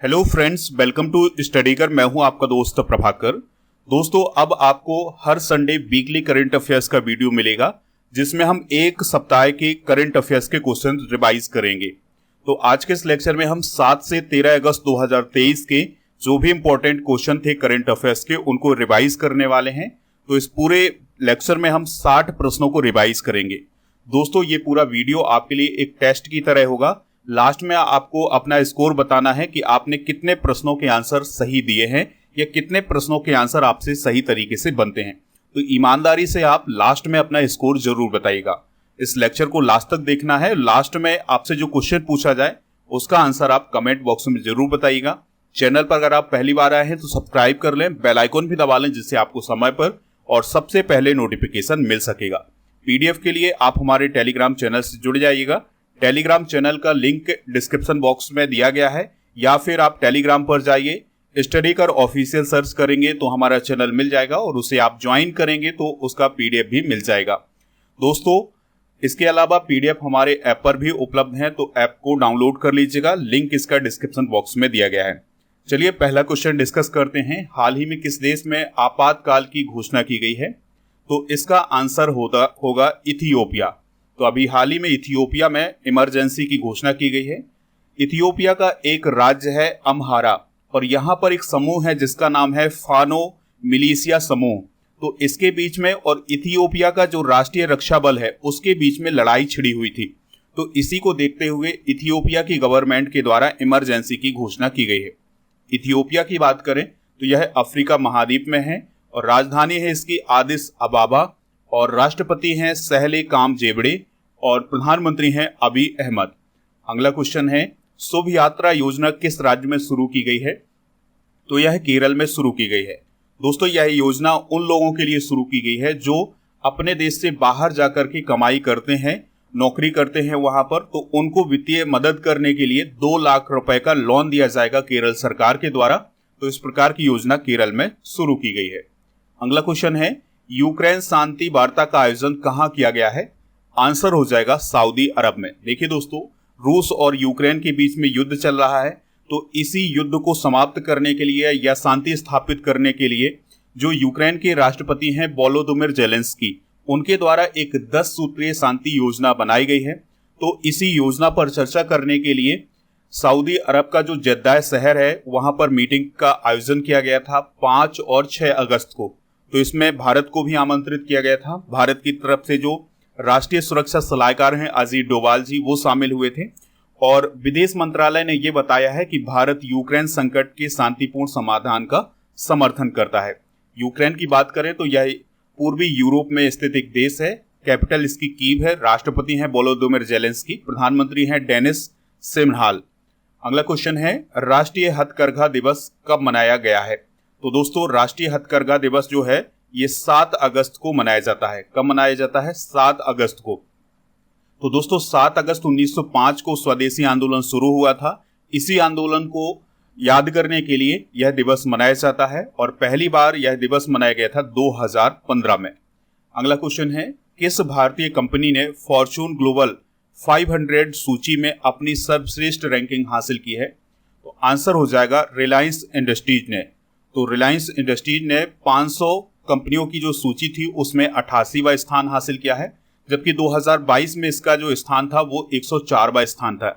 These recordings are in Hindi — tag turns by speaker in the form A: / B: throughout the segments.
A: हेलो फ्रेंड्स, वेलकम टू स्टडीकर। मैं हूं आपका दोस्त प्रभाकर। दोस्तों, अब आपको हर संडे वीकली करंट अफेयर्स का वीडियो मिलेगा जिसमें हम एक सप्ताह के करंट अफेयर्स के क्वेश्चन रिवाइज करेंगे। तो आज के इस लेक्चर में हम 7 से 13 अगस्त 2023 के जो भी इंपॉर्टेंट क्वेश्चन थे करंट अफेयर्स के उनको रिवाइज करने वाले हैं। तो इस पूरे लेक्चर में हम 60 प्रश्नों को रिवाइज करेंगे। दोस्तों, ये पूरा वीडियो आपके लिए एक टेस्ट की तरह होगा। लास्ट में आपको अपना स्कोर बताना है कि आपने कितने प्रश्नों के आंसर सही दिए हैं या कितने प्रश्नों के आंसर आपसे सही तरीके से बनते हैं। तो ईमानदारी से आप लास्ट में अपना स्कोर जरूर बताइएगा। इस लेक्चर को लास्ट तक देखना है। लास्ट में आपसे जो क्वेश्चन पूछा जाए उसका आंसर आप कमेंट बॉक्स में जरूर बताइएगा। चैनल पर अगर आप पहली बार आए हैं तो सब्सक्राइब कर लें, बेल आइकन भी दबा लें जिससे आपको समय पर और सबसे पहले नोटिफिकेशन मिल सकेगा। पीडीएफ के लिए आप हमारे टेलीग्राम चैनल से जुड़ जाइएगा। टेलीग्राम चैनल का लिंक डिस्क्रिप्शन बॉक्स में दिया गया है, या फिर आप टेलीग्राम पर जाइए, स्टडीकर ऑफिशियल सर्च करेंगे तो हमारा चैनल मिल जाएगा और उसे आप ज्वाइन करेंगे तो उसका पीडीएफ भी मिल जाएगा। दोस्तों, इसके अलावा पीडीएफ हमारे ऐप पर भी उपलब्ध है, तो ऐप को डाउनलोड कर लीजिएगा। लिंक इसका डिस्क्रिप्शन बॉक्स में दिया गया है। चलिए पहला क्वेश्चन डिस्कस करते हैं। हाल ही में किस देश में आपातकाल की घोषणा की गई है? तो इसका आंसर होगा इथियोपिया। तो अभी हाल ही में इथियोपिया में इमरजेंसी की घोषणा की गई है। इथियोपिया का एक राज्य है अम्हारा और यहाँ पर एक समूह है जिसका नाम है फानो मिलिशिया समूह। तो इसके बीच में और इथियोपिया का जो राष्ट्रीय रक्षा बल है उसके बीच में लड़ाई छिड़ी हुई थी। तो इसी को देखते हुए इथियोपिया की गवर्नमेंट के द्वारा इमरजेंसी की घोषणा की गई है। इथियोपिया की बात करें तो यह अफ्रीका महाद्वीप में है और राजधानी है इसकी आदिस अबाबा और राष्ट्रपति हैं सहले काम जेबड़े और प्रधानमंत्री हैं अबी अहमद। अगला क्वेश्चन है, शुभ यात्रा योजना किस राज्य में शुरू की गई है? तो यह केरल में शुरू की गई है। दोस्तों, यह योजना उन लोगों के लिए शुरू की गई है जो अपने देश से बाहर जाकर के कमाई करते हैं, नौकरी करते हैं वहां पर। तो उनको वित्तीय मदद करने के लिए 2 लाख रुपए का लोन दिया जाएगा केरल सरकार के द्वारा। तो इस प्रकार की योजना केरल में शुरू की गई है। अगला क्वेश्चन है, यूक्रेन शांति वार्ता का आयोजन कहां किया गया है? आंसर हो जाएगा सऊदी अरब में। देखिए दोस्तों, रूस और यूक्रेन के बीच में युद्ध चल रहा है, तो इसी युद्ध को समाप्त करने के लिए या शांति स्थापित करने के लिए जो यूक्रेन के राष्ट्रपति हैं वोलोदिमीर ज़ेलेंस्की, उनके द्वारा एक 10 सूत्रीय शांति योजना बनाई गई है। तो इसी योजना पर चर्चा करने के लिए सऊदी अरब का जो जद्दा शहर है वहां पर मीटिंग का आयोजन किया गया था 5 और 6 अगस्त को। तो इसमें भारत को भी आमंत्रित किया गया था। भारत की तरफ से जो राष्ट्रीय सुरक्षा सलाहकार हैं अजीत डोभाल जी, वो शामिल हुए थे। और विदेश मंत्रालय ने यह बताया है कि भारत यूक्रेन संकट के शांतिपूर्ण समाधान का समर्थन करता है। यूक्रेन की बात करें तो यह पूर्वी यूरोप में स्थित एक देश है। कैपिटल इसकी कीव है। राष्ट्रपति हैं वोलोदिमीर ज़ेलेंस्की, प्रधानमंत्री हैं डेनिस शिमहाल। अगला क्वेश्चन है, राष्ट्रीय हथकरघा दिवस कब मनाया गया है? तो दोस्तों, राष्ट्रीय हथकरघा दिवस जो है ये 7 अगस्त को मनाया जाता है। कब मनाया जाता है? 7 अगस्त को। तो दोस्तों, 7 अगस्त 1905 को स्वदेशी आंदोलन शुरू हुआ था। इसी आंदोलन को याद करने के लिए यह दिवस मनाया जाता है और पहली बार यह दिवस मनाया गया था 2015 में। अगला क्वेश्चन है, किस भारतीय कंपनी ने फॉर्च्यून ग्लोबल 500 सूची में अपनी सर्वश्रेष्ठ रैंकिंग हासिल की है? तो आंसर हो जाएगा रिलायंस इंडस्ट्रीज ने। तो रिलायंस इंडस्ट्रीज ने 500 कंपनियों की जो सूची थी उसमें 88वां स्थान हासिल किया है, जबकि 2022 में इसका जो स्थान था वो 104वां स्थान था।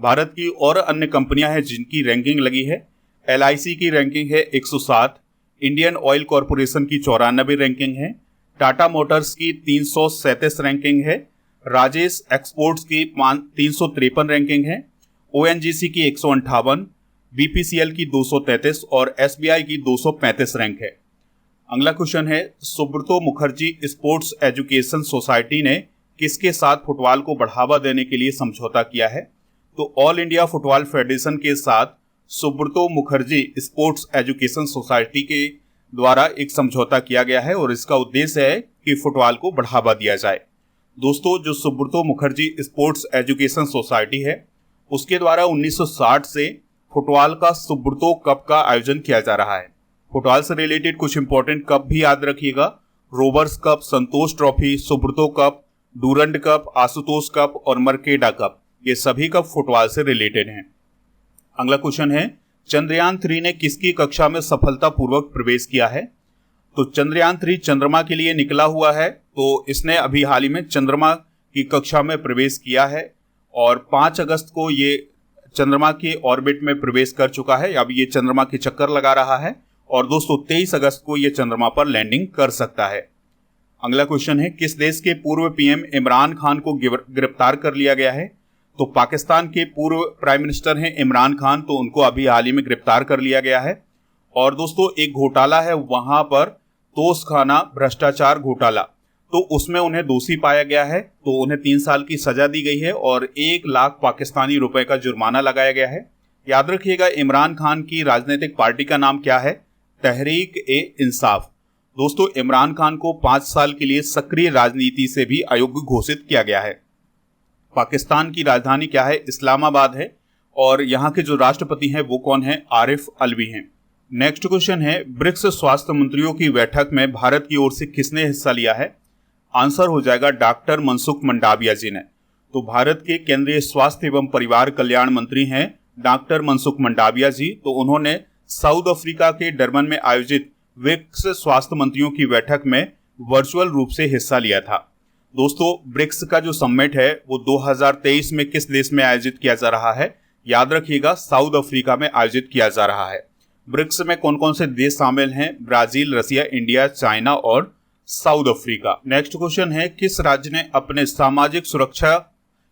A: भारत की और अन्य कंपनियां हैं जिनकी रैंकिंग लगी है। LIC की रैंकिंग है 107, इंडियन ऑयल कॉरपोरेशन की 94 रैंकिंग है, टाटा मोटर्स की 337 रैंकिंग है, राजेश एक्सपोर्ट्स की 353 रैंकिंग है, ONGC की 158, BPCL की 233 और SBI की 235 रैंक है। अगला क्वेश्चन है, Subroto Mukherjee sports education society ने किसके साथ फुटबॉल को बढ़ावा देने के लिए समझौता किया है? तो ऑल इंडिया फुटबॉल फेडरेशन के साथ Subroto Mukherjee sports education society के द्वारा एक समझौता किया गया है और इसका उद्देश्य है कि फुटबॉल को बढ़ावा दिया जाए। दोस्तों, जो Subroto Mukherjee sports education society है उसके द्वारा 1960 से फुटबॉल का सुब्रतो कप का आयोजन किया जा रहा है। फुटबॉल से रिलेटेड कुछ इंपॉर्टेंट कप भी याद रखिएगा। Rovers cup, Santosh trophy, Subroto cup, Durand cup, Ashutosh cup और मर्केडा कप, ये सभी कप फुटबॉल से रिलेटेड हैं। अगला क्वेश्चन है, चंद्रयान 3 ने किसकी कक्षा में सफलतापूर्वक प्रवेश किया है? तो चंद्रयान 3 चंद्रमा के लिए निकला हुआ है, तो इसने अभी हाल ही में चंद्रमा की कक्षा में प्रवेश किया है और 5 अगस्त को ये चंद्रमा के ऑर्बिट में प्रवेश कर चुका है। अब ये चंद्रमा के चक्कर लगा रहा है और दोस्तों 23 अगस्त को ये चंद्रमा पर लैंडिंग कर सकता है। अगला क्वेश्चन है, किस देश के पूर्व पीएम इमरान खान को गिरफ्तार कर लिया गया है? तो पाकिस्तान के पूर्व प्राइम मिनिस्टर हैं इमरान खान, तो उनको अभी हाल ही में गिरफ्तार कर लिया गया है। और दोस्तों एक घोटाला है वहां पर, तोशखाना भ्रष्टाचार घोटाला, तो उसमें उन्हें दोषी पाया गया है, तो उन्हें 3 साल की सजा दी गई है और 1 लाख पाकिस्तानी रुपए का जुर्माना लगाया गया है। याद रखिएगा, इमरान खान की राजनीतिक पार्टी का नाम क्या है? तहरीक ए इंसाफ। दोस्तों इमरान खान को 5 साल के लिए सक्रिय राजनीति से भी अयोग्य घोषित किया गया है। पाकिस्तान की राजधानी क्या है? इस्लामाबाद है और यहाँ के जो राष्ट्रपति हैं वो कौन है? आरिफ अलवी हैं। नेक्स्ट क्वेश्चन है, ब्रिक्स स्वास्थ्य मंत्रियों की बैठक में भारत की ओर से किसने हिस्सा लिया है? आंसर हो जाएगा डॉक्टर मनसुख मंडाविया जी ने। तो भारत के केंद्रीय स्वास्थ्य एवं परिवार कल्याण मंत्री हैं डॉक्टर मनसुख मंडाविया जी, तो उन्होंने साउथ अफ्रीका के डरबन में आयोजित ब्रिक्स स्वास्थ्य मंत्रियों की बैठक में वर्चुअल रूप से हिस्सा लिया था। दोस्तों ब्रिक्स का जो समिट है वो 2023 में किस देश में आयोजित किया जा रहा है? याद रखिएगा, साउथ अफ्रीका में आयोजित किया जा रहा है। ब्रिक्स में कौन कौन से देश शामिल हैं? ब्राजील, रसिया, इंडिया, चाइना और साउथ अफ्रीका। नेक्स्ट क्वेश्चन है, किस राज्य ने अपने सामाजिक सुरक्षा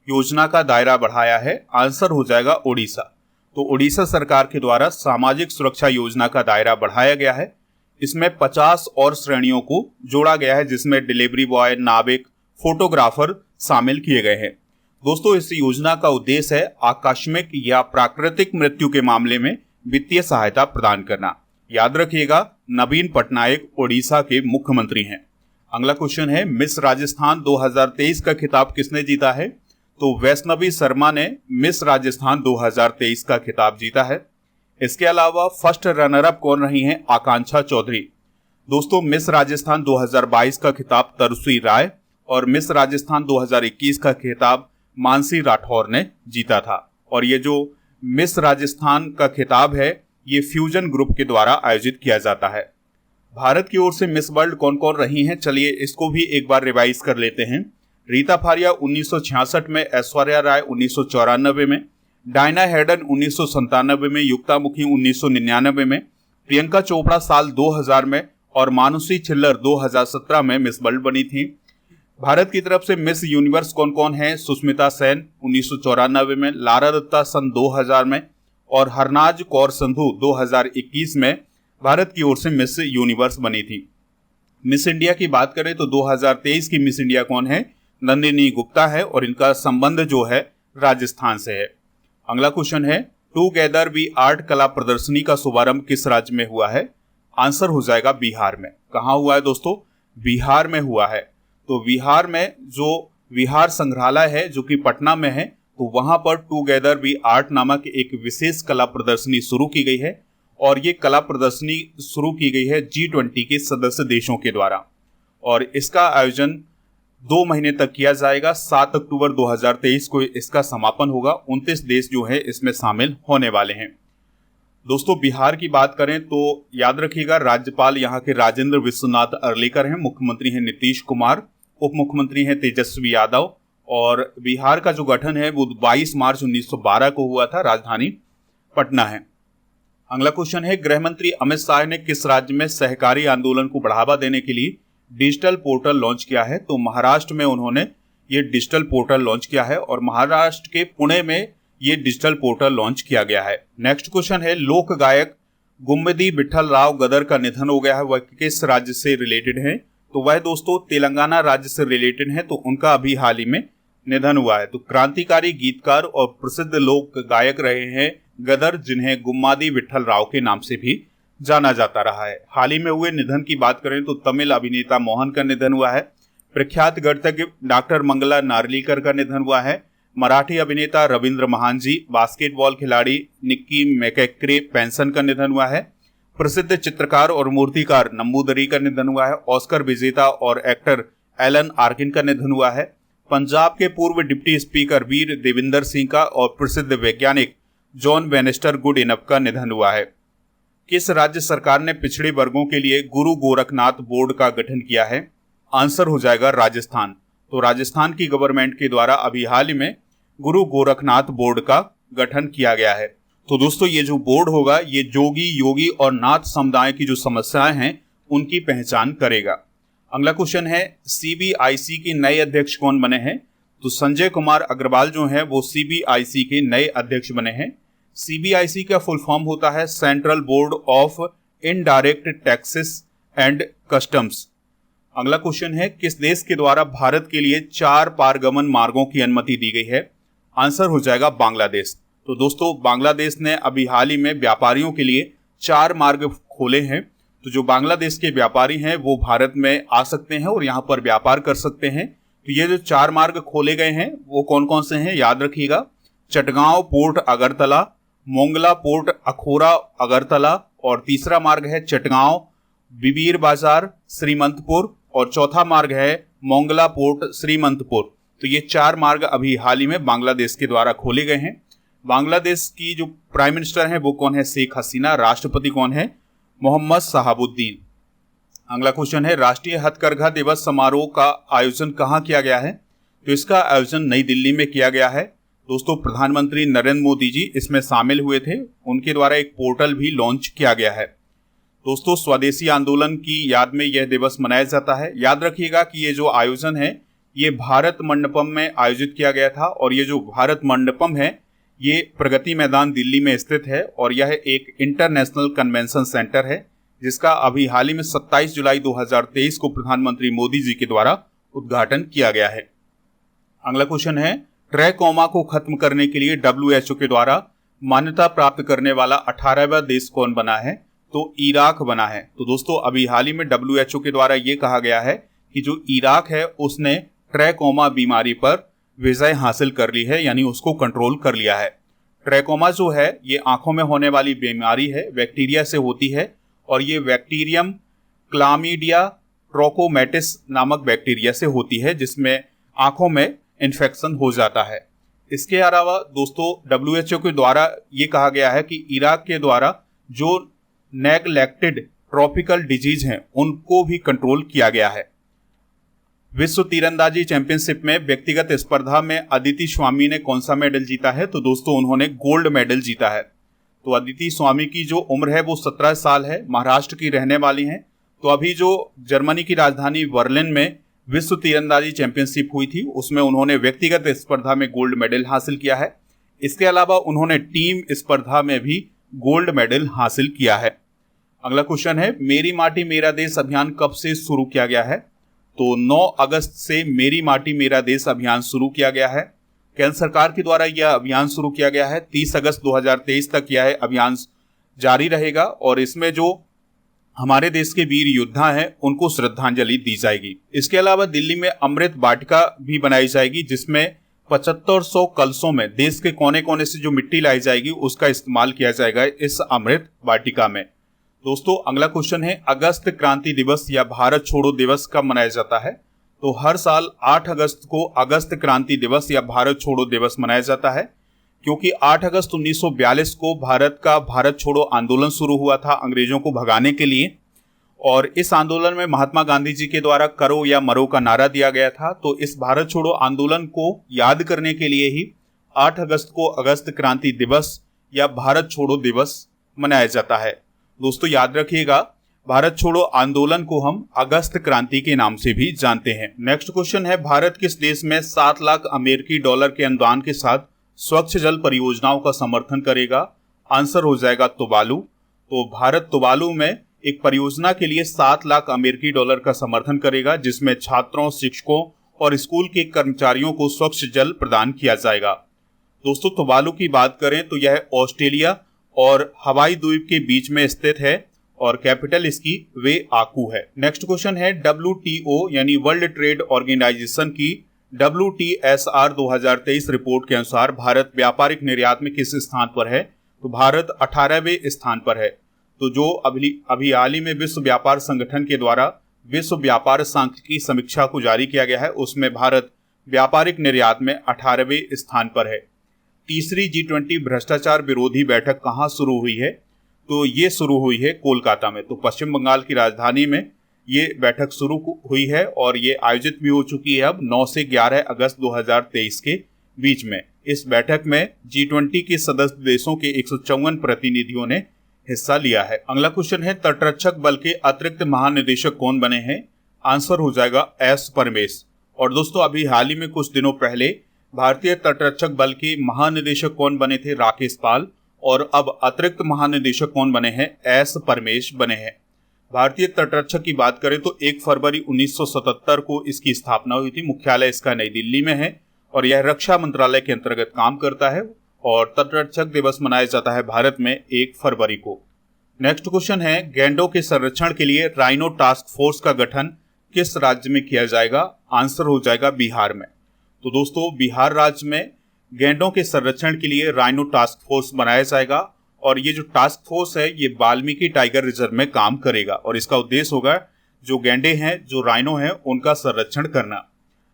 A: योजना का दायरा बढ़ाया है? आंसर हो जाएगा ओडिशा। तो ओडिशा सरकार के द्वारा सामाजिक सुरक्षा योजना का दायरा बढ़ाया गया है। इसमें 50 और श्रेणियों को जोड़ा गया है, जिसमें डिलीवरी बॉय, नाविक, फोटोग्राफर शामिल किए गए हैं। दोस्तों इस योजना का उद्देश्य है आकस्मिक या प्राकृतिक मृत्यु के मामले में वित्तीय सहायता प्रदान करना। याद रखिएगा, नवीन पटनायक ओडिशा के मुख्यमंत्री हैं। अगला क्वेश्चन है, मिस राजस्थान 2023 का खिताब किसने जीता है? तो वैष्णवी शर्मा ने मिस राजस्थान 2023 का खिताब जीता है। इसके अलावा फर्स्ट रनर अप कौन रही हैं? आकांक्षा चौधरी। दोस्तों मिस राजस्थान 2022 का खिताब तरसी राय और मिस राजस्थान 2021 का खिताब मानसी राठौर ने जीता था। और ये जो मिस राजस्थान का खिताब है ये फ्यूजन ग्रुप के द्वारा आयोजित किया जाता है। भारत की ओर से मिस वर्ल्ड कौन कौन रही हैं? चलिए इसको भी एक बार रिवाइज कर लेते हैं। रीता फारिया 1966 में, ऐश्वर्या राय 1994 में, डायना हेडन 1997 में, युक्ता मुखी 1999 में, प्रियंका चोपड़ा साल 2000 में और मानुषी छिल्लर 2017 में मिस वर्ल्ड बनी थी। भारत की तरफ से मिस यूनिवर्स कौन कौन है? सुष्मिता सेन 1994 में, लारा दत्ता सन 2000 में और हरनाज कौर संधू 2021 में भारत की ओर से मिस यूनिवर्स बनी थी। मिस इंडिया की बात करें तो 2023 की मिस इंडिया कौन है? नंदिनी गुप्ता है और इनका संबंध जो है राजस्थान से है। अगला क्वेश्चन है, टुगेदर वी आर्ट कला प्रदर्शनी का शुभारंभ किस राज्य में हुआ है? आंसर हो जाएगा बिहार में। कहाँ हुआ है दोस्तों? बिहार में हुआ है। तो बिहार में जो विहार संग्रहालय है जो कि पटना में है, तो वहां पर टुगेदर वी आर्ट नामक एक विशेष कला प्रदर्शनी शुरू की गई है और ये कला प्रदर्शनी शुरू की गई है G20 के सदस्य देशों के द्वारा और इसका आयोजन 2 महीने तक किया जाएगा। 7 अक्टूबर 2023 को इसका समापन होगा। 29 देश जो है इसमें शामिल होने वाले हैं। दोस्तों बिहार की बात करें तो याद रखिएगा, राज्यपाल यहाँ के राजेंद्र विश्वनाथ अर्लेकर हैं, मुख्यमंत्री हैं नीतीश कुमार, उप मुख्यमंत्री हैं तेजस्वी यादव और बिहार का जो गठन है वो 22 मार्च 1912 को हुआ था। राजधानी पटना है। अगला क्वेश्चन है, गृह मंत्री अमित शाह ने किस राज्य में सहकारी आंदोलन को बढ़ावा देने के लिए डिजिटल पोर्टल लॉन्च किया है? तो महाराष्ट्र में उन्होंने ये डिजिटल पोर्टल लॉन्च किया है और महाराष्ट्र के पुणे में ये डिजिटल पोर्टल लॉन्च किया गया है। नेक्स्ट क्वेश्चन है, लोक गायक गुम्मदी विठल राव गदर का निधन हो गया है, वह किस राज्य से रिलेटेड है? तो वह दोस्तों तेलंगाना राज्य से रिलेटेड है, तो उनका अभी हाल ही में निधन हुआ है। तो क्रांतिकारी गीतकार और प्रसिद्ध लोक गायक रहे हैं गदर, जिन्हें गुम्मादी विठल राव के नाम से भी जाना जाता रहा है। हाल ही में हुए निधन की बात करें तो तमिल अभिनेता मोहन का निधन हुआ है। प्रख्यात गणितज्ञ डॉक्टर मंगला नार्लिकर का निधन हुआ है। मराठी अभिनेता रविंद्र महांजी, बास्केटबॉल खिलाड़ी निक्की मैकेक्रे पेंसन का निधन हुआ है। प्रसिद्ध चित्रकार और मूर्तिकार नंबूदरी का निधन हुआ है। ऑस्कर विजेता और एक्टर एलन आर्किन का निधन हुआ है। पंजाब के पूर्व डिप्टी स्पीकर वीर देविंदर सिंह का और प्रसिद्ध वैज्ञानिक जॉन वेनेस्टर गुड इनफ का निधन हुआ है। किस राज्य सरकार ने पिछड़े वर्गों के लिए गुरु गोरखनाथ बोर्ड का गठन किया है? आंसर हो जाएगा राजस्थान। तो राजस्थान की गवर्नमेंट के द्वारा अभी हाल ही में गुरु गोरखनाथ बोर्ड का गठन किया गया है। तो दोस्तों ये जो बोर्ड होगा ये जोगी, योगी और नाथ समुदाय की जो समस्याएं हैं उनकी पहचान करेगा। अगला क्वेश्चन है सीबीआईसी के नए अध्यक्ष कौन बने हैं? तो संजय कुमार अग्रवाल जो है वो सीबीआईसी के नए अध्यक्ष बने हैं। सीबीआईसी का फुल फॉर्म होता है central board of indirect taxes and customs. अगला क्वेश्चन है किस देश के द्वारा भारत के लिए 4 पारगमन मार्गों की अनुमति दी गई है? आंसर हो जाएगा बांग्लादेश। तो दोस्तों बांग्लादेश ने अभी हाल ही में व्यापारियों के लिए 4 मार्ग खोले हैं। तो जो बांग्लादेश के व्यापारी हैं वो भारत में आ सकते हैं और यहाँ पर व्यापार कर सकते हैं। तो ये जो 4 मार्ग खोले गए हैं वो कौन कौन से हैं याद रखिएगा। चटगांव पोर्ट अगरतला, मोंगला पोर्ट अखोरा अगरतला, और तीसरा मार्ग है चटगांव बिबीर बाजार श्रीमंतपुर, और चौथा मार्ग है मोंगला पोर्ट श्रीमंतपुर। तो ये 4 मार्ग अभी हाल ही में बांग्लादेश के द्वारा खोले गए हैं। बांग्लादेश की जो प्राइम मिनिस्टर हैं वो कौन है? शेख हसीना। राष्ट्रपति कौन है? मोहम्मद शहाबुद्दीन। अगला क्वेश्चन है राष्ट्रीय हथकरघा दिवस समारोह का आयोजन कहाँ किया गया है? तो इसका आयोजन नई दिल्ली में किया गया है। दोस्तों प्रधानमंत्री नरेंद्र मोदी जी इसमें शामिल हुए थे, उनके द्वारा एक पोर्टल भी लॉन्च किया गया है। दोस्तों स्वदेशी आंदोलन की याद में यह दिवस मनाया जाता है। याद रखिएगा कि ये जो आयोजन है ये भारत मंडपम में आयोजित किया गया था, और ये जो भारत मंडपम है ये प्रगति मैदान दिल्ली में स्थित है, और यह एक इंटरनेशनल कन्वेंशन सेंटर है जिसका अभी हाल ही में 27 जुलाई 2023 को प्रधानमंत्री मोदी जी के द्वारा उद्घाटन किया गया है। अगला क्वेश्चन है ट्रैकोमा को खत्म करने के लिए WHO के द्वारा मान्यता प्राप्त करने वाला 18वां देश कौन बना है? तो इराक बना है। तो दोस्तों अभी हाल ही में WHO के द्वारा ये कहा गया है कि जो इराक है उसने ट्रैकोमा बीमारी पर विजय हासिल कर ली है, यानी उसको कंट्रोल कर लिया है। ट्रैकोमा जो है ये आंखों में होने वाली बीमारी है, बैक्टीरिया से होती है, और ये बैक्टीरियम क्लामीडिया ट्रोकोमेटिस नामक बैक्टीरिया से होती है जिसमें आंखों में इन्फेक्शन हो जाता है। इसके अलावा दोस्तों WHO के द्वारा ये कहा गया है कि इराक के द्वारा जो नेग्लेक्टेड ट्रॉपिकल डिजीज हैं उनको भी कंट्रोल किया गया है। विश्व तीरंदाजी चैंपियनशिप में व्यक्तिगत स्पर्धा में अदिति स्वामी ने कौन सा मेडल जीता है? तो दोस्तों उन्होंने गोल्ड मेडल जीता है। तो अदिति स्वामी की जो उम्र है वो 17 साल है, महाराष्ट्र की रहने वाली हैं। तो अभी जो जर्मनी की राजधानी बर्लिन में विश्व तीरंदाजी चैंपियनशिप हुई थी उसमें उन्होंने व्यक्तिगत स्पर्धा में गोल्ड मेडल हासिल किया है। इसके अलावा उन्होंने टीम स्पर्धा में भी गोल्ड मेडल हासिल किया है। अगला क्वेश्चन है मेरी माटी मेरा देश अभियान कब से शुरू किया गया है? तो 9 अगस्त से मेरी माटी मेरा देश अभियान शुरू किया गया है। केंद्र सरकार के द्वारा यह अभियान शुरू किया गया है। 30 अगस्त 2023 तक यह अभियान जारी रहेगा, और इसमें जो हमारे देश के वीर योद्धा हैं उनको श्रद्धांजलि दी जाएगी। इसके अलावा दिल्ली में अमृत वाटिका भी बनाई जाएगी जिसमें 7500 कलशों में देश के कोने कोने से जो मिट्टी लाई जाएगी उसका इस्तेमाल किया जाएगा इस अमृत वाटिका में। दोस्तों अगला क्वेश्चन है अगस्त क्रांति दिवस या भारत छोड़ो दिवस कब मनाया जाता है? तो हर साल 8 अगस्त को अगस्त क्रांति दिवस या भारत छोड़ो दिवस मनाया जाता है, क्योंकि 8 अगस्त 1942 को भारत का भारत छोड़ो आंदोलन शुरू हुआ था अंग्रेजों को भगाने के लिए, और इस आंदोलन में महात्मा गांधी जी के द्वारा करो या मरो का नारा दिया गया था। तो इस भारत छोड़ो आंदोलन को याद करने के लिए ही 8 अगस्त को अगस्त क्रांति दिवस या भारत छोड़ो दिवस मनाया जाता है। दोस्तों याद रखिएगा भारत छोड़ो आंदोलन को हम अगस्त क्रांति के नाम से भी जानते हैं। नेक्स्ट क्वेश्चन है भारत किस देश में 7 लाख अमेरिकी डॉलर के अनुदान के साथ स्वच्छ जल परियोजनाओं का समर्थन करेगा? आंसर हो जाएगा तुवालू। तो भारत तुवालू में एक परियोजना के लिए 7 लाख अमेरिकी डॉलर का समर्थन करेगा जिसमें छात्रों, शिक्षकों और स्कूल के कर्मचारियों को स्वच्छ जल प्रदान किया जाएगा। दोस्तों तुवालू की बात करें तो यह ऑस्ट्रेलिया और हवाई द्वीप के बीच में स्थित है और कैपिटल इसकी वेआकू है। नेक्स्ट क्वेश्चन है WTO यानी वर्ल्ड ट्रेड ऑर्गेनाइजेशन की WTSR 2023 रिपोर्ट के अनुसार भारत व्यापारिक निर्यात में किस स्थान पर है? तो भारत 18वें स्थान पर है। तो जो अभी हाल ही में विश्व व्यापार संगठन के द्वारा विश्व व्यापार सांख्यिकी समीक्षा को जारी किया गया है उसमें भारत व्यापारिक निर्यात में 18वें स्थान पर है। तीसरी G20 भ्रष्टाचार विरोधी बैठक कहाँ शुरू हुई है? तो ये शुरू हुई है कोलकाता में। तो पश्चिम बंगाल की राजधानी में ये बैठक शुरू हुई है और ये आयोजित भी हो चुकी है अब 9 से 11 अगस्त 2023 के बीच में। इस बैठक में G20 के सदस्य देशों के 154 प्रतिनिधियों ने हिस्सा लिया है। अगला क्वेश्चन है, तटरक्षक बल के अतिरिक्त महानिदेशक कौन बने हैं? आंसर हो जाएगा एस परमेश। और दोस्तों अभी हाल ही में कुछ दिनों पहले भारतीय तटरक्षक बल के महानिदेशक कौन बने थे? राकेश पाल। और अब अतिरिक्त महानिदेशक कौन बने हैं? एस परमेश बने हैं। भारतीय तटरक्षक की बात करें तो 1 फरवरी 1977 को इसकी स्थापना हुई थी। मुख्यालय इसका नई दिल्ली में है और यह रक्षा मंत्रालय के अंतर्गत काम करता है और तटरक्षक दिवस मनाया जाता है भारत में 1 फरवरी को। नेक्स्ट क्वेश्चन है, गैंडों के संरक्षण के लिए राइनो टास्क फोर्स का गठन किस राज्य में किया जाएगा? आंसर हो जाएगा बिहार में। तो दोस्तों बिहार राज्य में गैंडों के संरक्षण के लिए राइनो टास्क फोर्स बनाया जाएगा और ये जो टास्क फोर्स है ये वाल्मीकि टाइगर रिजर्व में काम करेगा और इसका उद्देश्य होगा जो गैंडे हैं, जो राइनो हैं, उनका संरक्षण करना।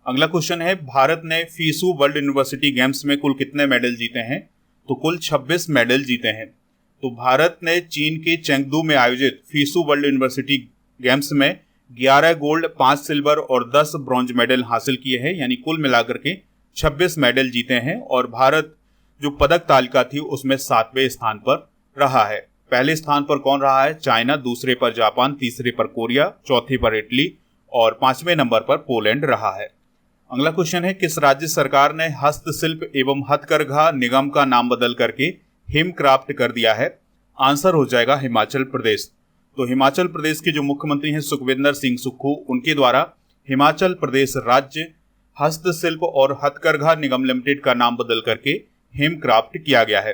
A: अगला क्वेश्चन है, भारत ने फीसू वर्ल्ड यूनिवर्सिटी गेम्स में कुल कितने मेडल जीते हैं? तो कुल 26 मेडल जीते हैं। तो भारत ने चीन के चेंगडू में आयोजित फीसू वर्ल्ड यूनिवर्सिटी गेम्स में 11 गोल्ड, 5 सिल्वर और 10 ब्रॉन्ज मेडल हासिल किए हैं, यानी कुल मिलाकर के 26 मेडल जीते हैं और भारत जो पदक तालिका थी उसमें 7वें स्थान पर रहा है। पहले स्थान पर कौन रहा है? चाइना, दूसरे पर जापान, तीसरे पर कोरिया, चौथे पर इटली और 5वें नंबर पर पोलैंड रहा है। अगला क्वेश्चन है, किस राज्य सरकार ने हस्तशिल्प एवं हथकरघा निगम का नाम बदल करके हिमक्राफ्ट कर दिया है? आंसर हो जाएगा हिमाचल प्रदेश। तो हिमाचल प्रदेश के जो मुख्यमंत्री हैं सुखविंदर सिंह सुक्खू, उनके द्वारा हिमाचल प्रदेश राज्य हस्तशिल्प और हथकरघा निगम लिमिटेड का नाम बदल करके हिमक्राफ्ट किया गया है।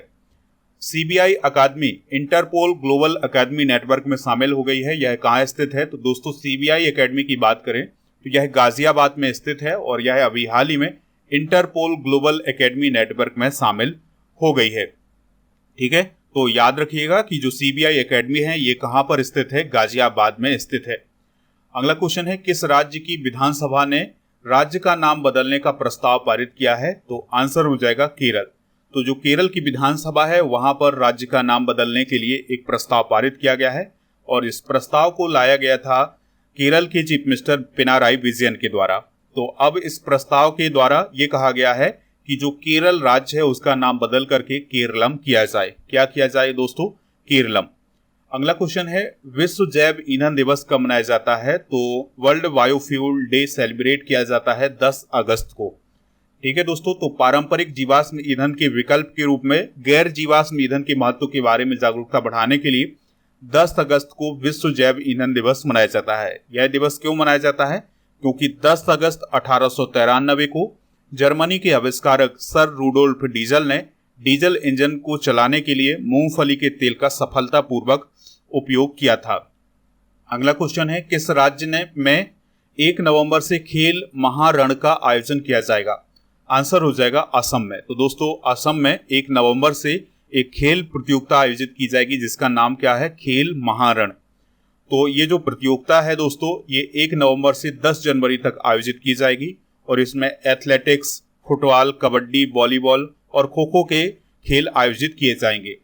A: सीबीआई अकादमी इंटरपोल ग्लोबल अकादमी नेटवर्क में शामिल हो गई है। यह कहाँ स्थित है? तो दोस्तों सीबीआई अकादमी की बात करें तो यह गाजियाबाद में स्थित है और यह अभी हाल ही में इंटरपोल ग्लोबल अकादमी नेटवर्क में शामिल हो गई है। ठीक है, तो याद रखिएगा कि जो सीबीआई अकादमी है ये कहाँ पर स्थित है? गाजियाबाद में स्थित है। अगला क्वेश्चन है, किस राज्य की विधानसभा ने राज्य का नाम बदलने का प्रस्ताव पारित किया है? तो आंसर हो जाएगा केरल। तो जो केरल की विधानसभा है वहां पर राज्य का नाम बदलने के लिए एक प्रस्ताव पारित किया गया है और इस प्रस्ताव को लाया गया था केरल के चीफ मिनिस्टर पिनाराई विजयन के द्वारा। तो अब इस प्रस्ताव के द्वारा ये कहा गया है कि जो केरल राज्य है उसका नाम बदल करके केरलम किया जाए। क्या किया जाए दोस्तों? केरलम। अगला क्वेश्चन है, विश्व जैव ईंधन दिवस कब मनाया जाता है? तो वर्ल्ड बायोफ्यूल डे सेलिब्रेट किया जाता है 10 अगस्त को। ठीक है दोस्तों, तो पारंपरिक जीवाश्म ईंधन के विकल्प के रूप में गैर जीवाश्म ईंधन के महत्व के बारे में जागरूकता बढ़ाने के लिए 10 अगस्त को विश्व जैव ईंधन दिवस मनाया जाता है। यह दिवस क्यों मनाया जाता है? क्योंकि 10 अगस्त 1893 को जर्मनी के आविष्कारक सर रूडोल्फ डीजल ने डीजल इंजन को चलाने के लिए मूंगफली के तेल का सफलतापूर्वक उपयोग किया था। अगला क्वेश्चन है, किस राज्य में 1 नवंबर से खेल महारण का आयोजन किया जाएगा? आंसर हो जाएगा असम में। तो दोस्तों असम में 1 नवंबर से एक खेल प्रतियोगिता आयोजित की जाएगी जिसका नाम क्या है? खेल महारण। तो ये जो प्रतियोगिता है दोस्तों ये 1 नवंबर से 10 जनवरी तक आयोजित की जाएगी और इसमें एथलेटिक्स, फुटबॉल, कबड्डी, वॉलीबॉल और खो खो के खेल आयोजित किए जाएंगे।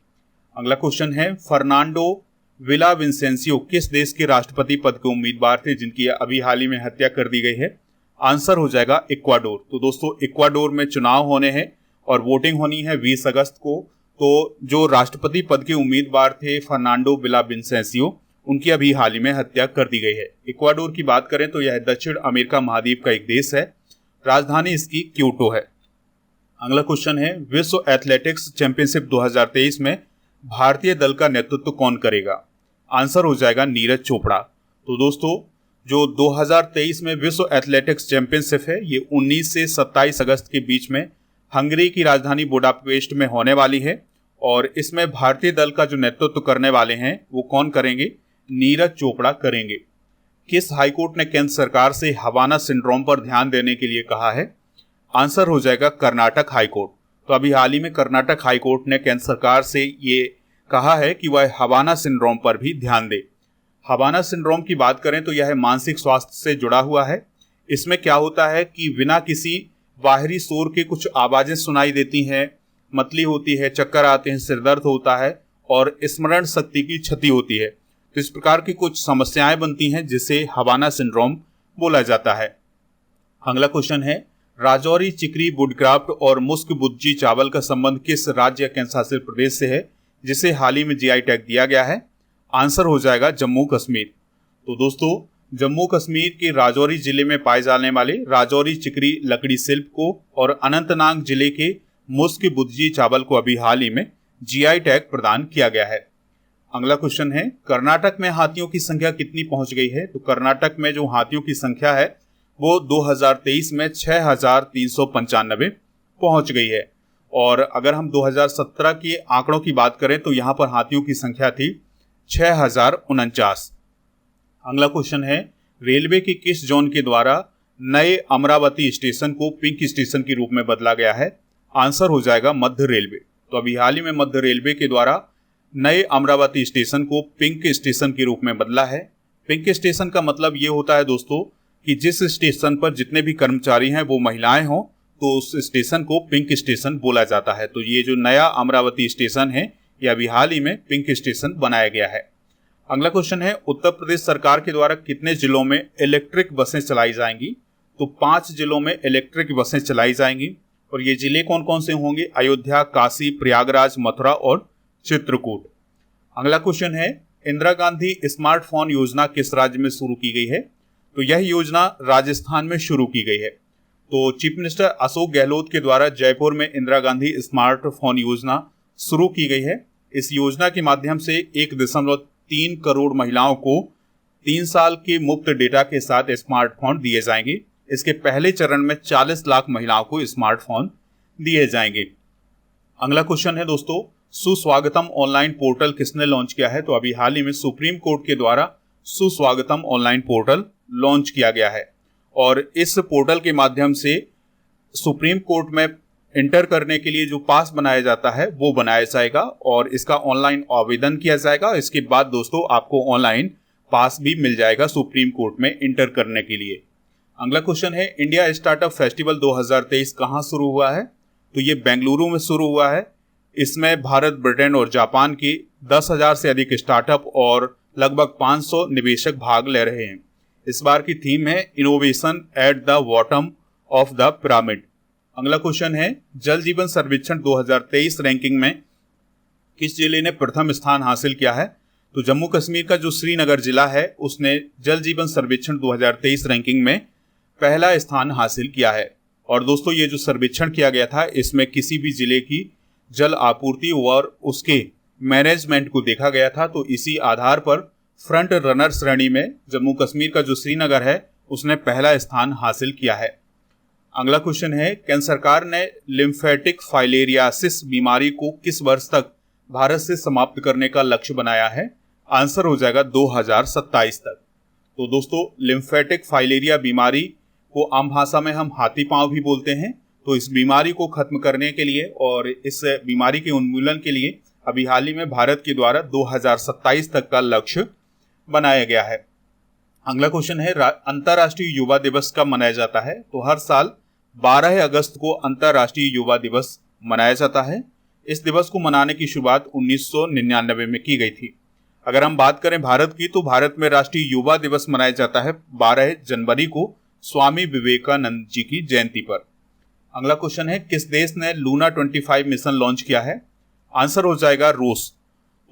A: अगला क्वेश्चन है, फर्नांडो विलाविसेंसियो किस देश के राष्ट्रपति पद के उम्मीदवार थे जिनकी अभी हाल ही में हत्या कर दी गई है? आंसर हो जाएगा इक्वाडोर। तो दोस्तों इक्वाडोर में चुनाव होने हैं और वोटिंग होनी है 20 अगस्त को। तो जो राष्ट्रपति पद के उम्मीदवार थे फर्नांडो विलाविसेंसियो, उनकी अभी हाल ही में हत्या कर दी गई है। इक्वाडोर की बात करें तो यह दक्षिण अमेरिका महाद्वीप का एक देश है। राजधानी इसकी क्योटो है। अगला क्वेश्चन है, विश्व एथलेटिक्स चैंपियनशिप 2023 में भारतीय दल का नेतृत्व कौन करेगा? आंसर हो जाएगा नीरज चोपड़ा। तो दोस्तों जो 2023 में विश्व एथलेटिक्स चैंपियनशिप है ये 19 से 27 अगस्त के बीच में हंगरी की राजधानी बुडापेस्ट में होने वाली है और इसमें भारतीय दल का जो नेतृत्व करने वाले हैं वो कौन करेंगे? नीरज चोपड़ा करेंगे। किस हाईकोर्ट ने केंद्र सरकार से हवाना सिंड्रोम पर ध्यान देने के लिए कहा है? आंसर हो जाएगा कर्नाटक हाईकोर्ट। तो अभी हाल ही में कर्नाटक हाईकोर्ट ने केंद्र सरकार से ये कहा है कि वह हवाना सिंड्रोम पर भी ध्यान दे। हवाना सिंड्रोम की बात करें तो यह मानसिक स्वास्थ्य से जुड़ा हुआ है। इसमें क्या होता है कि बिना किसी बाहरी शोर के कुछ आवाजें सुनाई देती हैं, मतली होती है, चक्कर आते हैं, सिर दर्द होता है और स्मरण शक्ति की क्षति होती है। तो इस प्रकार की कुछ समस्याएं बनती हैं जिसे हवाना सिंड्रोम बोला जाता है। अगला क्वेश्चन है, राजौरी, चिकरी, वुडक्राफ्ट और मुस्क बुज्जी चावल का संबंध किस राज्य या केंद्र शासित प्रदेश से है जिसे हाल ही में जीआई टैग दिया गया है? आंसर हो जाएगा जम्मू कश्मीर। तो दोस्तों, जम्मू कश्मीर के राजौरी जिले में पाए जाने वाले राजौरी चिकरी लकड़ी शिल्प को और अनंतनाग जिले के मुस्क बुज्जी चावल को अभी हाल ही में जीआई टैग प्रदान किया गया है। अगला क्वेश्चन है, कर्नाटक में हाथियों की संख्या कितनी पहुंच गई है? तो कर्नाटक में जो हाथियों की संख्या है वो 2023 में 6395 पहुंच गई है। और अगर हम 2017 के आंकड़ों की बात करें तो यहां पर हाथियों की संख्या थी 6049। अगला क्वेश्चन है, रेलवे के किस जोन के द्वारा नए अमरावती स्टेशन को पिंक स्टेशन के रूप में बदला गया है? आंसर हो जाएगा मध्य रेलवे। तो अभी हाल ही में मध्य रेलवे के द्वारा नए अमरावती स्टेशन को पिंक स्टेशन के रूप में बदला है। पिंक स्टेशन का मतलब ये होता है दोस्तों कि जिस स्टेशन पर जितने भी कर्मचारी हैं वो महिलाएं हों तो उस स्टेशन को पिंक स्टेशन बोला जाता है। तो ये जो नया अमरावती स्टेशन है ये अभी हाल ही में पिंक स्टेशन बनाया गया है। अगला क्वेश्चन है, उत्तर प्रदेश सरकार के द्वारा कितने जिलों में इलेक्ट्रिक बसें चलाई जाएंगी? तो 5 जिलों में इलेक्ट्रिक बसें चलाई जाएंगी। और ये जिले कौन कौन से होंगे? अयोध्या, काशी, प्रयागराज, मथुरा और चित्रकूट। अगला क्वेश्चन है, इंदिरा गांधी स्मार्टफोन योजना किस राज्य में शुरू की गई है? तो यह योजना राजस्थान में शुरू की गई है। तो चीफ मिनिस्टर अशोक गहलोत के द्वारा जयपुर में इंदिरा गांधी स्मार्टफोन योजना शुरू की गई है। इस योजना के माध्यम से 1.3 करोड़ महिलाओं को 3 साल के मुफ्त डेटा के साथ स्मार्टफोन दिए जाएंगे। इसके पहले चरण में 40 लाख महिलाओं को स्मार्टफोन दिए जाएंगे। अगला क्वेश्चन है दोस्तों, सुस्वागतम ऑनलाइन पोर्टल किसने लॉन्च किया है? तो अभी हाल ही में सुप्रीम कोर्ट के द्वारा सुस्वागतम ऑनलाइन पोर्टल लॉन्च किया गया है। और इस पोर्टल के माध्यम से सुप्रीम कोर्ट में इंटर करने के लिए जो पास बनाया जाता है वो बनाया जाएगा और इसका ऑनलाइन आवेदन किया जाएगा। इसके बाद दोस्तों आपको ऑनलाइन पास भी मिल जाएगा सुप्रीम कोर्ट में इंटर करने के लिए। अगला क्वेश्चन है, इंडिया स्टार्टअप फेस्टिवल 2023 कहाँ शुरू हुआ है? तो ये बेंगलुरु में शुरू हुआ है। इसमें भारत, ब्रिटेन और जापान की 10,000 से अधिक स्टार्टअप और लगभग 500 निवेशक भाग ले रहे हैं। इस बार की थीम है innovation at the bottom of the pyramid. अगला क्वेश्चन है, जल जीवन सर्वेक्षण 2023 रैंकिंग में किस जिले ने प्रथम स्थान हासिल किया है? तो जम्मू कश्मीर का जो श्रीनगर जिला है उसने जल जीवन सर्वेक्षण 2023 रैंकिंग में पहला स्थान हासिल किया है। और दोस्तों ये जो सर्वेक्षण किया गया था इसमें किसी भी जिले की जल आपूर्ति और उसके मैनेजमेंट को देखा गया था। तो इसी आधार पर फ्रंट रनर श्रेणी में जम्मू कश्मीर का जो श्रीनगर है उसने पहला स्थान हासिल किया है। अगला क्वेश्चन है, केंद्र सरकार ने लिम्फेटिक फाइलेरियासिस बीमारी को किस वर्ष तक भारत से समाप्त करने का लक्ष्य बनाया है? आंसर हो जाएगा 2027 तक। तो दोस्तों लिम्फेटिक फाइलेरिया बीमारी को आम भाषा में हम हाथी पांव भी बोलते हैं। तो इस बीमारी को खत्म करने के लिए और इस बीमारी के उन्मूलन के लिए अभी हाल ही में भारत के द्वारा 2027 तक का लक्ष्य बनाया गया है। अगला क्वेश्चन है, अंतर्राष्ट्रीय युवा दिवस कब मनाया जाता है? तो हर साल 12 अगस्त को अंतर्राष्ट्रीय युवा दिवस मनाया जाता है। इस दिवस को मनाने की शुरुआत 1999 में की गई थी। अगर हम बात करें भारत की तो भारत में राष्ट्रीय युवा दिवस मनाया जाता है 12 जनवरी को स्वामी विवेकानंद जी की जयंती पर। अगला क्वेश्चन है, किस देश ने लूना 25 मिशन लॉन्च किया है? आंसर हो जाएगा रूस।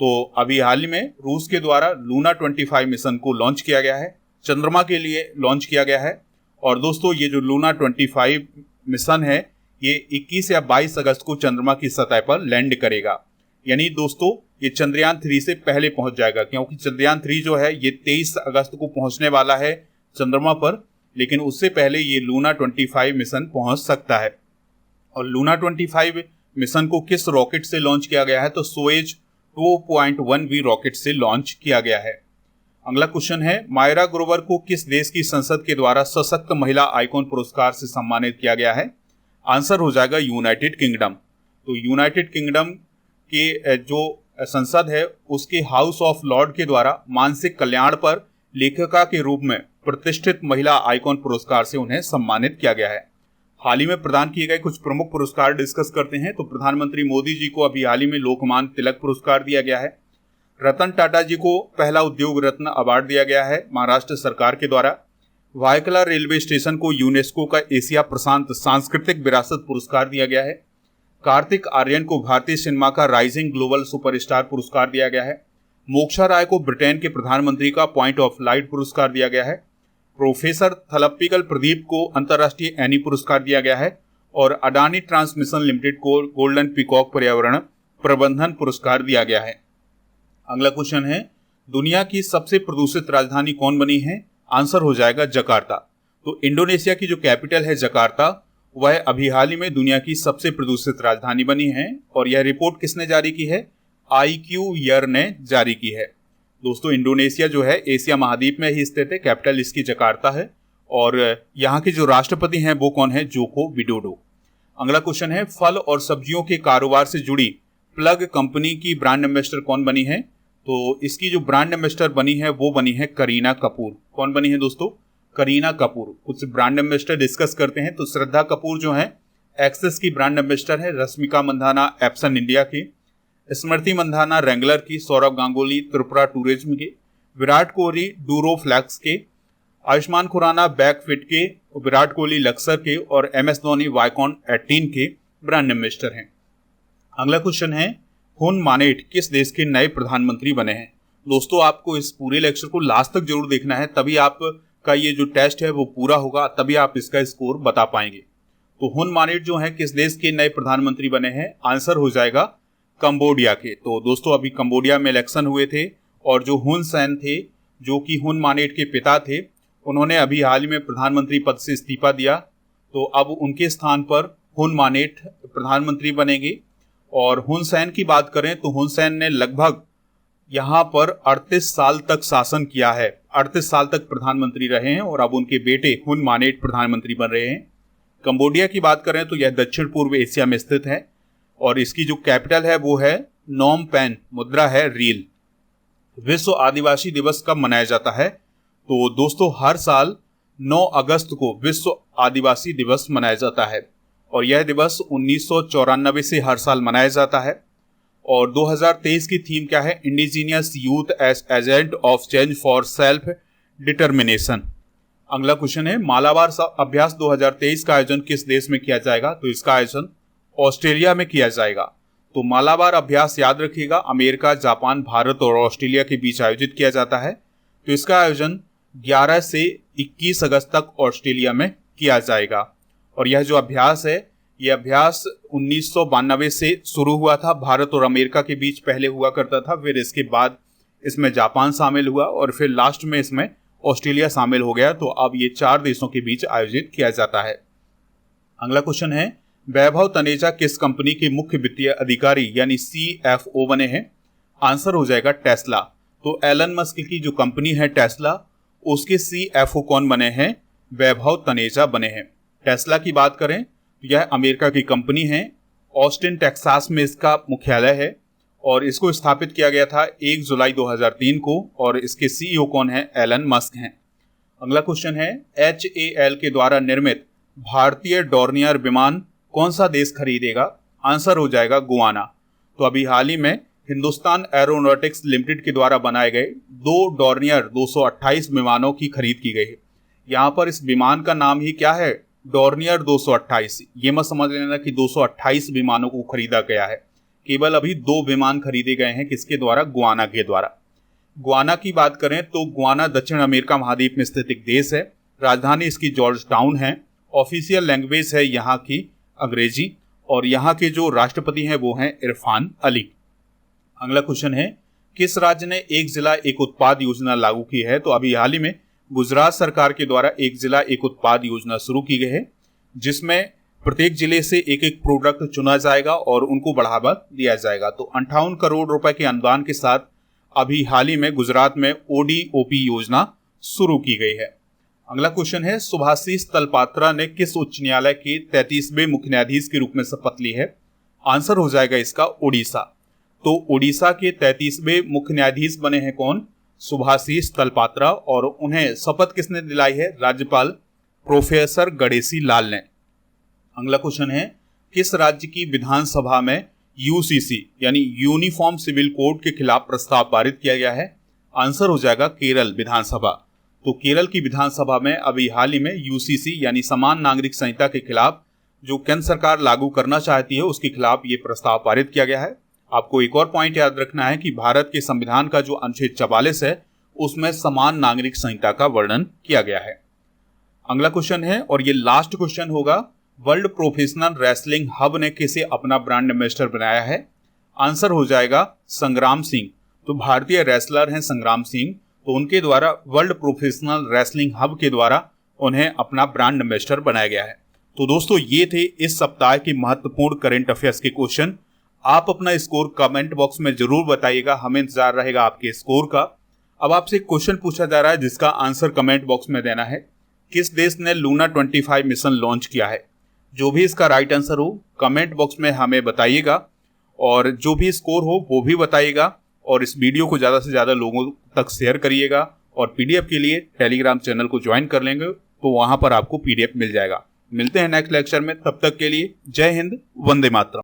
A: तो अभी हाल ही में रूस के द्वारा लूना 25 मिशन को लॉन्च किया गया है, चंद्रमा के लिए लॉन्च किया गया है। और दोस्तों ये जो लूना 25 मिशन है ये 21 या 22 अगस्त को चंद्रमा की सतह पर लैंड करेगा। यानी दोस्तों ये चंद्रयान 3 से पहले पहुंच जाएगा, क्योंकि चंद्रयान 3 जो है ये 23 अगस्त को पहुंचने वाला है चंद्रमा पर, लेकिन उससे पहले ये लूना 25 मिशन पहुंच सकता है। और लूना 25 मिशन को किस रॉकेट से लॉन्च किया गया है? तो सोएज 2.1V रॉकेट से लॉन्च किया गया है। अगला क्वेश्चन है, मायरा ग्रोवर को किस देश की संसद के द्वारा सशक्त महिला आइकॉन पुरस्कार से सम्मानित किया गया है? आंसर हो जाएगा यूनाइटेड किंगडम। तो यूनाइटेड किंगडम के जो संसद है उसके हाउस ऑफ लॉर्ड के द्वारा मानसिक कल्याण पर लेखिका के रूप में प्रतिष्ठित महिला आइकॉन पुरस्कार से उन्हें सम्मानित किया गया है। हाल ही में प्रदान किए गए कुछ प्रमुख पुरस्कार डिस्कस करते हैं। तो प्रधानमंत्री मोदी जी को अभी हाल ही में लोकमान्य तिलक पुरस्कार दिया गया है। रतन टाटा जी को पहला उद्योग रत्न अवार्ड दिया गया है महाराष्ट्र सरकार के द्वारा। वायकला रेलवे स्टेशन को यूनेस्को का एशिया प्रशांत सांस्कृतिक विरासत पुरस्कार दिया गया है। कार्तिक आर्यन को भारतीय सिनेमा का राइजिंग ग्लोबल सुपरस्टार पुरस्कार दिया गया है। मोक्षा राय को ब्रिटेन के प्रधानमंत्री का पॉइंट ऑफ लाइट पुरस्कार दिया गया है। प्रोफेसर थलप्पिकल प्रदीप को अंतर्राष्ट्रीय एनी पुरस्कार दिया गया है। और अडानी ट्रांसमिशन लिमिटेड को गोल्डन पीकॉक पर्यावरण प्रबंधन पुरस्कार दिया गया है। अगला क्वेश्चन है, दुनिया की सबसे प्रदूषित राजधानी कौन बनी है? आंसर हो जाएगा जकार्ता। तो इंडोनेशिया की जो कैपिटल है जकार्ता, वह अभी हाल ही में दुनिया की सबसे प्रदूषित राजधानी बनी है। और यह रिपोर्ट किसने जारी की है? IQER ने जारी की है। दोस्तों, इंडोनेशिया जो है एशिया महाद्वीप में ही स्थित है, कैपिटल इसकी जकार्ता है। और यहाँ के जो राष्ट्रपति हैं वो कौन है? Joko Widodo. अगला क्वेश्चन है, फल और सब्जियों के कारोबार से जुड़ी प्लग कंपनी की ब्रांड एम्बेसडर कौन बनी है? तो इसकी जो ब्रांड एम्बेसडर बनी है वो बनी है करीना कपूर। कौन बनी है दोस्तों? करीना कपूर। कुछ ब्रांड एम्बेसडर डिस्कस करते हैं। तो श्रद्धा कपूर जो है एक्सेस की ब्रांड एम्बेसडर है। रश्मिका मंदाना एप्सन इंडिया की। स्मृति मंदाना रेंगलर की। सौरभ गांगुली त्रिपुरा टूरिज्म के। विराट कोहली डूरोफ्लैक्स के। आयुष्मान खुराना बैकफिट के। विराट कोहली लक्सर के। और MS धोनी वाइकॉन 18 के ब्रांड एम्बेसडर हैं। अगला क्वेश्चन है, हुन मानेट किस देश के नए प्रधानमंत्री बने हैं? दोस्तों, आपको इस पूरे लेक्चर को लास्ट तक जरूर देखना है, तभी आपका ये जो टेस्ट है वो पूरा होगा, तभी आप इसका स्कोर बता पाएंगे। तो हुन मानेट जो है किस देश के नए प्रधानमंत्री बने हैं? आंसर हो जाएगा कंबोडिया के। तो दोस्तों, अभी कंबोडिया में इलेक्शन हुए थे और जो हुन सेन थे, जो कि हुन मानेट के पिता थे, उन्होंने अभी हाल ही में प्रधानमंत्री पद से इस्तीफा दिया। तो अब उनके स्थान पर हुन मानेट प्रधानमंत्री बनेंगे। और हुन सेन की बात करें तो हुन सेन ने लगभग यहाँ पर 38 साल तक शासन किया है, 38 साल तक प्रधानमंत्री रहे हैं। और अब उनके बेटे हुन मानेट प्रधानमंत्री बन रहे हैं। कंबोडिया की बात करें तो यह दक्षिण पूर्व एशिया में स्थित है और इसकी जो कैपिटल है वो है नोम पेन, मुद्रा है रील। विश्व आदिवासी दिवस कब मनाया जाता है? तो दोस्तों, हर साल 9 अगस्त को विश्व आदिवासी दिवस मनाया जाता है और यह दिवस 1994 से हर साल मनाया जाता है। और 2023 की थीम क्या है? Indigenous youth as agent of change for self determination. अगला क्वेश्चन है, मालाबार अभ्यास 2023 का आयोजन किस देश में किया जाएगा? तो इसका आयोजन ऑस्ट्रेलिया में किया जाएगा। तो मालाबार अभ्यास याद रखिएगा, अमेरिका, जापान, भारत और ऑस्ट्रेलिया के बीच आयोजित किया जाता है। तो इसका आयोजन 11 से 21 अगस्त तक ऑस्ट्रेलिया में किया जाएगा। और यह जो अभ्यास है, यह अभ्यास 1992 से शुरू हुआ था। भारत और अमेरिका के बीच पहले हुआ करता था, फिर इसके बाद इसमें जापान शामिल हुआ और फिर लास्ट में इसमें ऑस्ट्रेलिया शामिल हो गया। तो अब ये 4 देशों के बीच आयोजित किया जाता है। अगला क्वेश्चन है, वैभव तनेजा किस कंपनी के मुख्य वित्तीय अधिकारी यानी CFO बने हैं? आंसर हो जाएगा टेस्ला। तो एलन मस्क की जो कंपनी है टेस्ला, उसके CFO कौन बने हैं? वैभव तनेजा बने हैं। टेस्ला की बात करें तो यह अमेरिका की कंपनी है। ऑस्टिन टेक्सास में इसका मुख्यालय है और इसको स्थापित किया गया था 1 जुलाई 2003 को और इसके CEO कौन है? एलन मस्क हैं। अगला क्वेश्चन है, HAL के द्वारा निर्मित भारतीय डॉर्नियर विमान कौन सा देश खरीदेगा? आंसर हो जाएगा गुआना। तो अभी हाल ही में हिंदुस्तान एरोनॉटिक्स लिमिटेड के द्वारा बनाए गए 2 डॉर्नियर 228 विमानों की खरीद की गई है। यहाँ पर इस विमान का नाम ही क्या है? डॉर्नियर 228। ये मत समझ लेना कि 228 विमानों को खरीदा गया है, केवल अभी 2 विमान खरीदे गए हैं। किसके द्वारा? गुआना के द्वारा। गुआना की बात करें तो गुआना दक्षिण अमेरिका महाद्वीप में स्थित एक देश है। राजधानी इसकी जॉर्ज टाउन है। ऑफिशियल लैंग्वेज है यहाँ की अंग्रेजी और यहाँ के जो राष्ट्रपति हैं वो हैं इरफान अली। अगला क्वेश्चन है, किस राज्य ने एक जिला एक उत्पाद योजना लागू की है? तो अभी हाल ही में गुजरात सरकार के द्वारा एक जिला एक उत्पाद योजना शुरू की गई है, जिसमें प्रत्येक जिले से एक एक प्रोडक्ट चुना जाएगा और उनको बढ़ावा दिया जाएगा। तो 58 करोड़ रुपए के अनुदान के साथ अभी हाल ही में गुजरात में ODOP योजना शुरू की गई है। अगला क्वेश्चन है, सुभाषिष तलपात्रा ने किस उच्च न्यायालय के 33वें मुख्य न्यायाधीश के रूप में शपथ ली है? आंसर हो जाएगा इसका ओडिशा। तो ओडिशा के 33वें मुख्य न्यायाधीश बने हैं कौन? सुभाषिष तलपात्रा। और उन्हें शपथ किसने दिलाई है? राज्यपाल प्रोफेसर गणेशी लाल ने। अगला क्वेश्चन है, किस राज्य की विधानसभा में यूसीसी यानी यूनिफॉर्म सिविल कोड के खिलाफ प्रस्ताव पारित किया गया है? आंसर हो जाएगा केरल विधानसभा। तो केरल की विधानसभा में अभी हाल ही में यूसीसी यानी समान नागरिक संहिता के खिलाफ जो केंद्र सरकार लागू करना चाहती है उसके खिलाफ ये प्रस्ताव पारित किया गया है। आपको एक और पॉइंट याद रखना है कि भारत के संविधान का जो अनुच्छेद 44 है उसमें समान नागरिक संहिता का वर्णन किया गया है। अगला क्वेश्चन है और ये लास्ट क्वेश्चन होगा, वर्ल्ड प्रोफेशनल रेसलिंग हब ने किसे अपना ब्रांड एम्बेसडर बनाया है? आंसर हो जाएगा संग्राम सिंह। तो भारतीय रेसलर हैं संग्राम सिंह, तो उनके द्वारा वर्ल्ड प्रोफेशनल रेसलिंग हब के द्वारा उन्हें अपना ब्रांड एम्बेसडर बनाया गया है। तो दोस्तों ये थे इस सप्ताह के महत्वपूर्ण करंट अफेयर्स के क्वेश्चन। आप अपना स्कोर कमेंट बॉक्स में जरूर बताइएगा, हमें इंतजार रहेगा आपके स्कोर का। अब आपसे एक क्वेश्चन पूछा जा रहा है जिसका आंसर कमेंट बॉक्स में देना है। किस देश ने लूना 25 मिशन लॉन्च किया है? जो भी इसका राइट आंसर हो कमेंट बॉक्स में हमें बताइएगा और जो भी स्कोर हो वो भी बताइएगा और इस वीडियो को ज़्यादा से ज़्यादा लोगों तक शेयर करिएगा और पीडीएफ के लिए टेलीग्राम चैनल को ज्वाइन कर लेंगे तो वहाँ पर आपको पीडीएफ मिल जाएगा। मिलते हैं नेक्स्ट लेक्चर में, तब तक के लिए जय हिंद, वंदे मातरम।